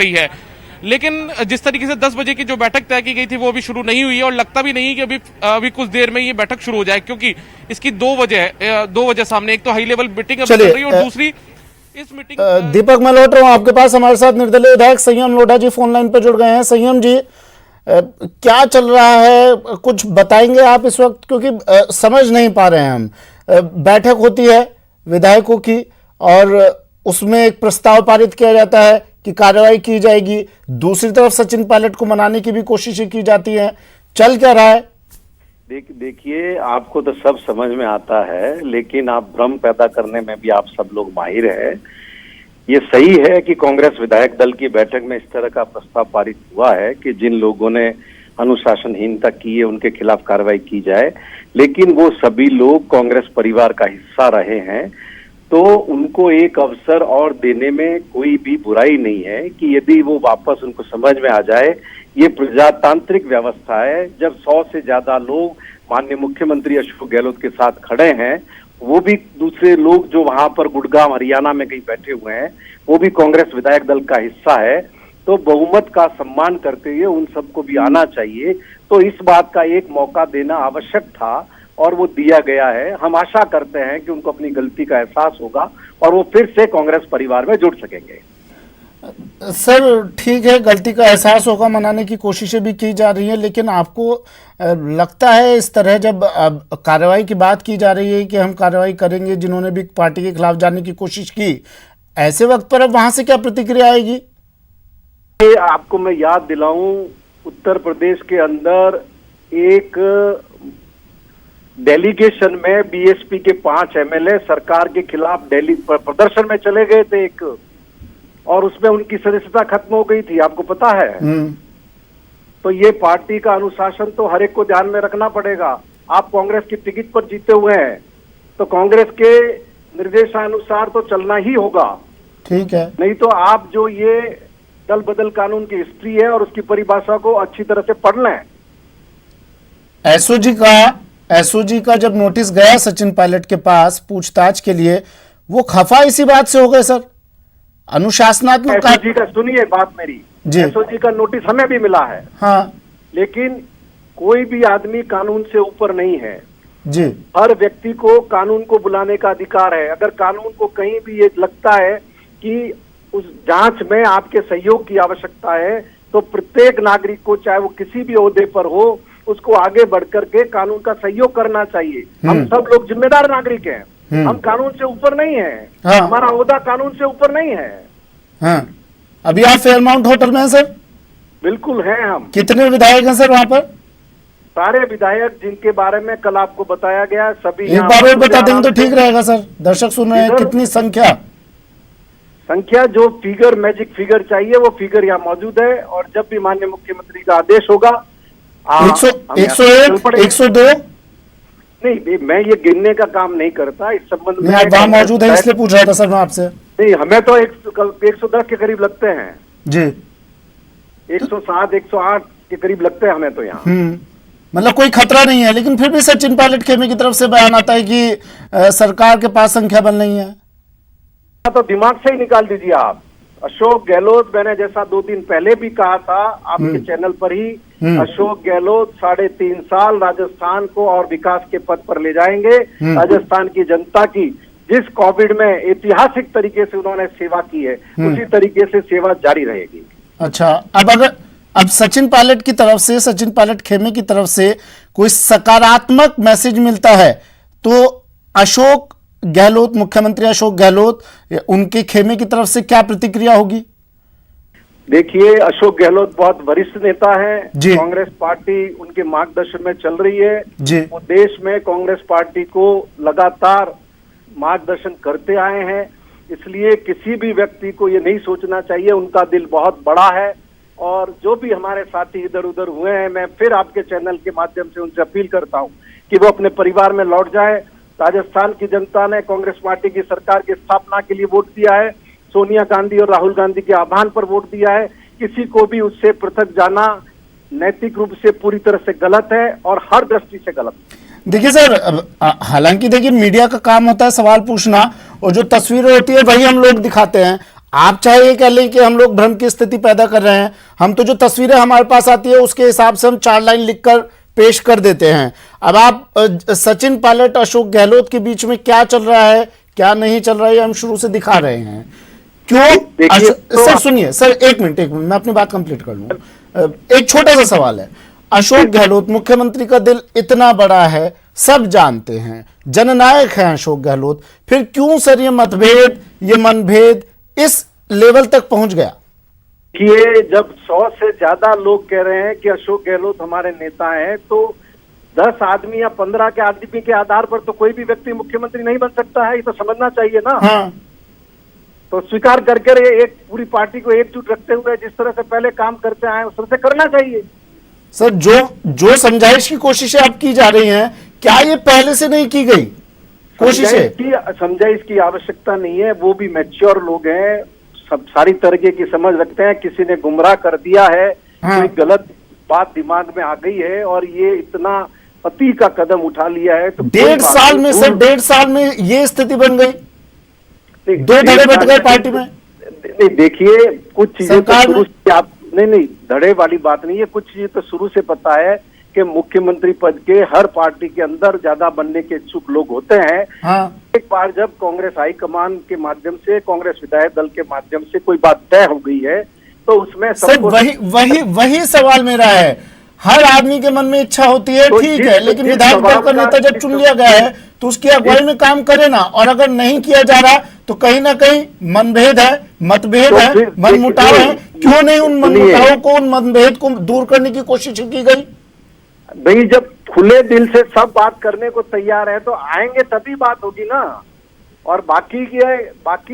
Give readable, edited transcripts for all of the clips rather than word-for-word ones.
गई है। लेकिन जिस तरीके से 10 बजे की जो बैठक तय की गई थी वो अभी शुरू नहीं हुई है और लगता भी नहीं कि अभी कुछ देर में ये बैठक शुरू हो जाए, क्योंकि इसकी दो वजह सामने, एक तो हाई लेवल मीटिंग अभी चल रही है और दूसरी इस मीटिंग। दीपक, मैं लौट रहा हूं आपके पास। हमारे साथ निर्दलीय विधायक संयम लोढ़ा जी फोन लाइन पर जुड़ गए हैं। संयम जी, क्या चल रहा है, कुछ बताएंगे आप इस वक्त, क्योंकि समझ नहीं पा रहे हैं हम। बैठक होती है विधायकों की और उसमें एक प्रस्ताव पारित किया जाता है कि कार्रवाई की जाएगी, दूसरी तरफ सचिन पायलट को मनाने की भी कोशिशें की जाती हैं। चल क्या रहा है? देखिए, आपको तो सब समझ में आता है, लेकिन आप भ्रम पैदा करने में भी आप सब लोग माहिर हैं। ये सही है कि कांग्रेस विधायक दल की बैठक में इस तरह का प्रस्ताव पारित हुआ है कि जिन लोगों ने अनुशासनहीनता की है उनके खिलाफ कार्रवाई की जाए, लेकिन वो सभी लोग कांग्रेस परिवार का हिस्सा रहे हैं, तो उनको एक अवसर और देने में कोई भी बुराई नहीं है कि यदि वो वापस उनको समझ में आ जाए। ये प्रजातांत्रिक व्यवस्था है। जब 100 से ज्यादा लोग माननीय मुख्यमंत्री अशोक गहलोत के साथ खड़े हैं, वो भी दूसरे लोग जो वहां पर गुड़गांव हरियाणा में कहीं बैठे हुए हैं, वो भी कांग्रेस विधायक दल का हिस्सा है, तो बहुमत का सम्मान करते हुए उन सबको भी आना चाहिए। तो इस बात का एक मौका देना आवश्यक था और वो दिया गया है। हम आशा करते हैं कि उनको अपनी गलती का एहसास होगा और वो फिर से कांग्रेस परिवार में जुड़ सकेंगे। सर ठीक है, गलती का एहसास होगा, मनाने की कोशिशें भी की जा रही हैं, लेकिन आपको लगता है इस तरह जब कार्रवाई की बात की जा रही है कि हम कार्रवाई करेंगे जिन्होंने भी पार्टी के खिलाफ जाने की कोशिश की, ऐसे वक्त पर अब वहां से क्या प्रतिक्रिया आएगी? आपको मैं याद दिलाऊं, उत्तर प्रदेश के अंदर एक डेलीगेशन में बीएसपी के 5 एमएलए सरकार के खिलाफ दिल्ली प्रदर्शन में चले गए थे एक, और उसमें उनकी सदस्यता खत्म हो गई थी, आपको पता है। तो ये पार्टी का अनुशासन तो हर एक को ध्यान में रखना पड़ेगा। आप कांग्रेस की टिकट पर जीते हुए हैं तो कांग्रेस के निर्देशानुसार तो चलना ही होगा, ठीक है, नहीं तो आप जो ये दल बदल कानून की हिस्ट्री है और उसकी परिभाषा को अच्छी तरह से पढ़ लें। एसओजी का जब नोटिस गया सचिन पायलट के पास पूछताछ के लिए, वो खफा इसी बात से हो गए सर? अनुशासनात्मक एसओजी का सुनिए बात मेरी, एसओजी का नोटिस हमें भी मिला है, हाँ, लेकिन कोई भी आदमी कानून से ऊपर नहीं है जी। हर व्यक्ति को कानून को बुलाने का अधिकार है। अगर कानून को कहीं भी ये लगता है कि उस जांच में आपके सहयोग की आवश्यकता है, तो प्रत्येक नागरिक को, चाहे वो किसी भी ओहदे पर हो, उसको आगे बढ़ करके कानून का सहयोग करना चाहिए। हम सब लोग जिम्मेदार नागरिक हैं, हम कानून से ऊपर नहीं हैं, हाँ। हमारा ओहदा कानून से ऊपर नहीं है, हाँ। अभी आप फेयरमाउंट होटल में हैं सर? बिल्कुल हैं हम। कितने विधायक हैं सर वहाँ पर? सारे विधायक जिनके बारे में कल आपको बताया गया, सभी एक बार और बता देंगे तो ठीक रहेगा सर, दर्शक सुन रहे हैं। कितनी संख्या जो फिगर, मैजिक फिगर चाहिए वो फिगर यहाँ मौजूद है, और जब भी माननीय मुख्यमंत्री का आदेश होगा 101, 102 नहीं, मैं ये गिनने का काम नहीं करता इस संबंध में। वहाँ मौजूद है इसलिए पूछ रहा था सर मैं आपसे। नहीं, हमें तो 110 के करीब लगते हैं जी, 107, 108 के करीब लगते हैं हमें तो यहाँ। मतलब कोई खतरा नहीं है, लेकिन फिर भी सचिन पायलट खेमे की तरफ से बयान आता है कि सरकार के पास संख्या बल नहीं है। तो दिमाग से ही निकाल दीजिए आप। अशोक गहलोत, मैंने जैसा 2 दिन पहले भी कहा था आपके चैनल पर ही, अशोक गहलोत 3.5 साल राजस्थान को और विकास के पथ पर ले जाएंगे। राजस्थान की जनता की जिस कोविड में ऐतिहासिक तरीके से उन्होंने सेवा की है, उसी तरीके से सेवा जारी रहेगी। अच्छा, अब सचिन पायलट की तरफ से, सचिन पायलट खेमे की तरफ से कोई सकारात्मक मैसेज मिलता है तो अशोक गहलोत, मुख्यमंत्री अशोक गहलोत, उनके खेमे की तरफ से क्या प्रतिक्रिया होगी? देखिए, अशोक गहलोत बहुत वरिष्ठ नेता है, कांग्रेस पार्टी उनके मार्गदर्शन में चल रही है जी। वो देश में कांग्रेस पार्टी को लगातार मार्गदर्शन करते आए हैं, इसलिए किसी भी व्यक्ति को ये नहीं सोचना चाहिए, उनका दिल बहुत बड़ा है। और जो भी हमारे साथी इधर उधर हुए हैं, मैं फिर आपके चैनल के माध्यम से उनसे अपील करता हूं कि वो अपने परिवार में लौट जाए। राजस्थान की जनता ने कांग्रेस पार्टी की सरकार की स्थापना के लिए वोट दिया है, सोनिया गांधी और राहुल गांधी के आह्वान पर वोट दिया है। किसी को भी उससे पृथक जाना नैतिक रूप से पूरी तरह से गलत है और हर दृष्टि से गलत है। देखिए सर, हालांकि देखिए मीडिया का काम होता है सवाल पूछना, और जो तस्वीरें होती है वही हम लोग दिखाते हैं। आप चाहे ये कह लें कि हम लोग भ्रम की स्थिति पैदा कर रहे हैं, हम तो जो तस्वीरें हमारे पास आती है उसके हिसाब से हम 4 लाइन लिखकर पेश कर देते हैं। अब आप सचिन पायलट अशोक गहलोत के बीच में क्या चल रहा है क्या नहीं चल रहा है हम शुरू से दिखा रहे हैं। क्यों सर सुनिए सर, एक मिनट मैं अपनी बात कंप्लीट कर लूं। एक छोटा सा सवाल है, अशोक गहलोत मुख्यमंत्री का दिल इतना बड़ा है, सब जानते हैं, जननायक हैं अशोक गहलोत, फिर क्यों सर ये मतभेद ये मनभेद इस लेवल तक पहुंच गया? कि जब 100 से ज्यादा लोग कह रहे हैं कि अशोक गहलोत हमारे नेता हैं, तो 10 आदमी या 15 के आदमी के आधार पर तो कोई भी व्यक्ति मुख्यमंत्री नहीं बन सकता है, ये तो समझना चाहिए ना। हाँ। तो स्वीकार करके एक पूरी पार्टी को एकजुट रखते हुए जिस तरह से पहले काम करते आए उस तरह से करना चाहिए। सर जो समझाइश की कोशिशें अब की जा रही हैं, क्या ये पहले से नहीं की गई कोशिशें? समझाइश की आवश्यकता नहीं है, वो भी मैच्योर लोग हैं, सब सारी तरीके की समझ रखते हैं। किसी ने गुमराह कर दिया है, कोई गलत बात दिमाग में आ गई है और ये इतना पति का कदम उठा लिया है, तो 1.5 साल में सर 1.5 साल में ये स्थिति बन गई, 2 धड़े बट गए पार्टी में। नहीं देखिए, कुछ चीजें तो शुरू से आप नहीं धड़े वाली बात नहीं है, कुछ चीजें तो शुरू से पता है कि मुख्यमंत्री पद के हर पार्टी के अंदर ज्यादा बनने के इच्छुक लोग होते हैं। हाँ। एक बार जब कांग्रेस हाईकमान के माध्यम से, कांग्रेस विधायक दल के माध्यम से कोई बात तय हो गई है तो उसमें सर वही सवाल मेरा है, हर आदमी के मन में इच्छा होती है, तो ठीक है, लेकिन विधायक दल का नेता जब चुन लिया गया है तो उसकी अगुवाई में काम करे ना, और अगर नहीं किया जा रहा तो कहीं ना कहीं मनभेद है, मतभेद है, मनमुटाव है, क्यों नहीं उन मनमुटावों को, उन मतभेद को दूर करने की कोशिश की गई? भाई जब खुले दिल से सब बात करने को तैयार है तो आएंगे तभी बात होगी ना। और बाकी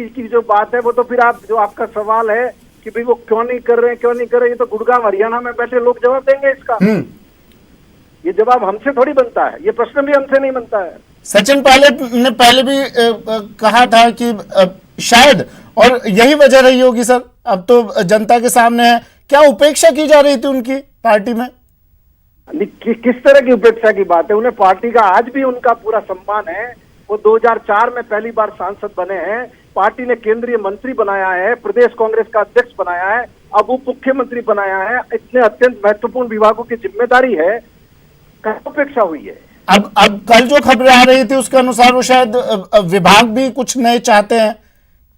की जो बात है वो तो फिर आप, जो आपका सवाल है कि भाई वो क्यों नहीं कर रहे ये तो गुड़गांव हरियाणा में बैठे लोग जवाब देंगे इसका। ये जवाब हमसे थोड़ी बनता है, ये प्रश्न भी हमसे नहीं बनता है। सचिन पायलट ने पहले भी कहा था कि शायद, और यही वजह रही होगी सर, अब तो जनता के सामने है, क्या उपेक्षा की जा रही थी उनकी पार्टी में? किस तरह की उपेक्षा की बात है? उन्हें पार्टी का आज भी उनका पूरा सम्मान है। वो 2004 में पहली बार सांसद बने हैं, पार्टी ने केंद्रीय मंत्री बनाया है, प्रदेश कांग्रेस का अध्यक्ष बनाया है, अब उप मुख्यमंत्री बनाया है, इतने अत्यंत महत्वपूर्ण विभागों की जिम्मेदारी है, क्या उपेक्षा हुई है? अब कल जो खबरें आ रही थी उसके अनुसार वो शायद विभाग भी कुछ नए चाहते हैं,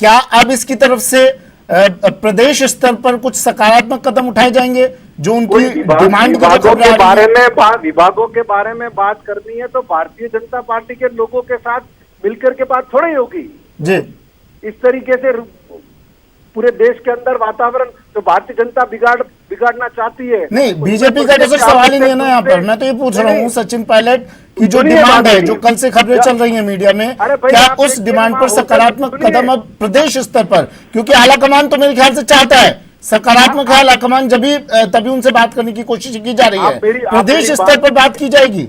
क्या अब इसकी तरफ से प्रदेश स्तर पर कुछ सकारात्मक कदम उठाए जाएंगे जो उनकी डिमांड विभागों के बारे में बात करनी है तो भारतीय जनता पार्टी के लोगों के साथ मिलकर के बात थोड़ी होगी जी। इस तरीके से पूरे देश के अंदर वातावरण तो भारतीय जनता बिगाड़ना चाहती है। नहीं, बीजेपी का तो सवाल ही नहीं है ना यहाँ पर। मैं तो ये पूछ रहा हूँ सचिन पायलट की जो डिमांड है, जो कल से खबरें चल रही हैं मीडिया में, क्या उस डिमांड पर सकारात्मक कदम अब प्रदेश स्तर पर, क्योंकि आलाकमान तो मेरे ख्याल से चाहता है सकारात्मक है, आलाकमान तभी उनसे बात करने की कोशिश की जा रही है, प्रदेश स्तर पर बात की जाएगी।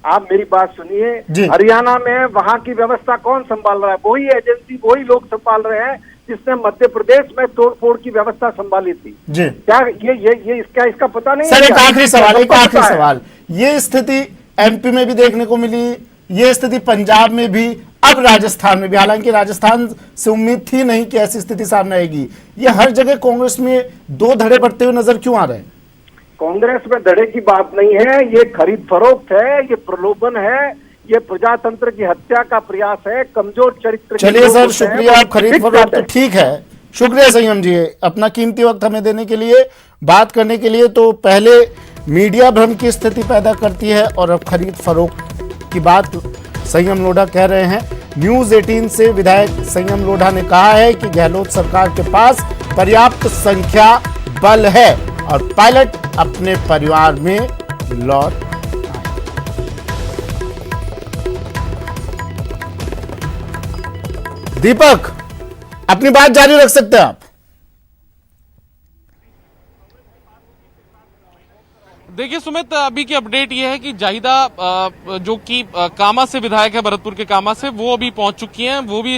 आप मेरी बात सुनिए, हरियाणा में वहाँ की व्यवस्था कौन संभाल रहा है? वही एजेंसी, वही लोग संभाल रहे हैं जिसने मध्य प्रदेश में तोड़फोड़ की व्यवस्था संभाली थी जी। क्या ये इसका पता नहीं? सर एक आखिरी सवाल, ये स्थिति एमपी में भी देखने को मिली, ये स्थिति पंजाब में भी, अब राजस्थान में भी, हालांकि राजस्थान से उम्मीद थी नहीं कि ऐसी स्थिति सामने आएगी, ये हर जगह कांग्रेस में 2 धड़े बढ़ते हुए नजर क्यों आ रहे हैं? कांग्रेस में धड़े की बात नहीं है, ये खरीद फरोख्त है, ये प्रलोभन है, ये प्रजातंत्र की हत्या का प्रयास है, कमजोर चरित्र। चलिए सर, शुक्रिया, आप खरीद फरोख्त तो ठीक है, शुक्रिया संयम जी अपना कीमती वक्त हमें देने के लिए, बात करने के लिए। तो पहले मीडिया भ्रम की स्थिति पैदा करती है और अब खरीद फरोख्त की बात संयम लोढ़ा कह रहे हैं। न्यूज 18 से विधायक संयम लोढ़ा ने कहा है कि गहलोत सरकार के पास पर्याप्त संख्या बल है और पायलट अपने परिवार में लौट। दीपक, अपनी बात जारी रख सकते हैं आप। देखिए सुमित, अभी की अपडेट ये है कि जाहिदा जो कि कामा से विधायक है, भरतपुर के कामा से, वो अभी पहुंच चुकी हैं, वो भी